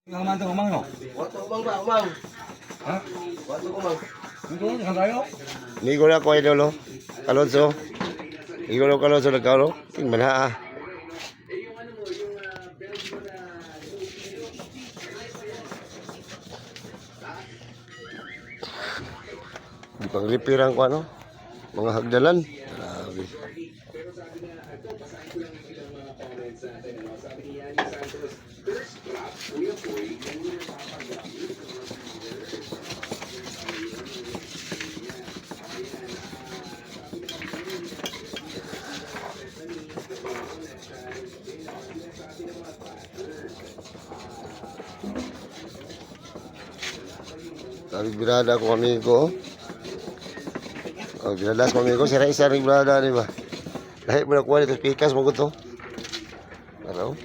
Nga naman ito umang, no? Wato umang ba, umang. Ha? Wato umang. Ito, saan tayo? Ligo na ko idolo. Kalonso. Ligo na kalonso nagkaroon. Tingnan ha. Di pang repair ko ano. Mga hagdalan. Grabe. Sabi birada ko kami ko. Oh, binadas ko kami ko. Sira-isa rin birada, di ba? Lahit mo na kuha dito. Pikas mo ko to. Ano?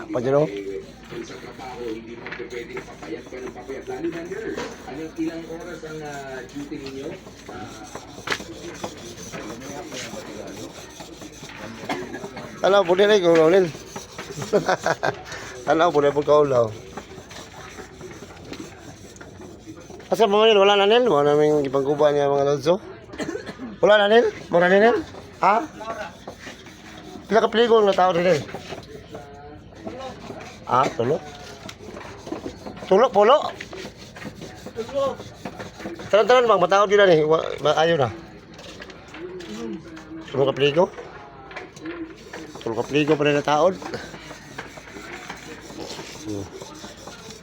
Apa dyan o? Ano po din ay kaulaw. Ano po din po kaulaw. Asa mo nil? Wala na nil? Wala naming ipangkuba niya mga lodso? Wala na nil? Mura na nil? Ha? Pila ka peligong na tao rin eh? Ah, tulo? Tulo, pulo? Taran-taran bang matao din na eh? Ayaw na. Tulo ka peligo? Tulo ka peligo pa rin na taon?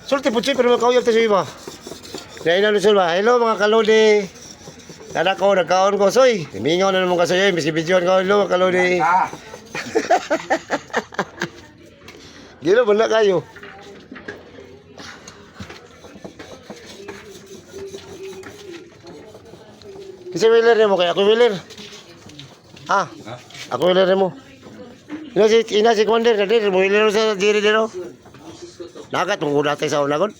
Sulti po pero makauyap tayo sa iba. Kaya ina ba? Hello mga kalodi. Kada ko, nagkaon ko. Soy, mingaw na naman ka sa'yo. Misi video ko. Hello mga kalodi. Gila, bala kayo. Kasi wheeler mo kaya ako wheeler. Ah, ako wheeler mo. Ina si Commander, mo wheeler sa diri dito. Nagat mo natin sa unagon.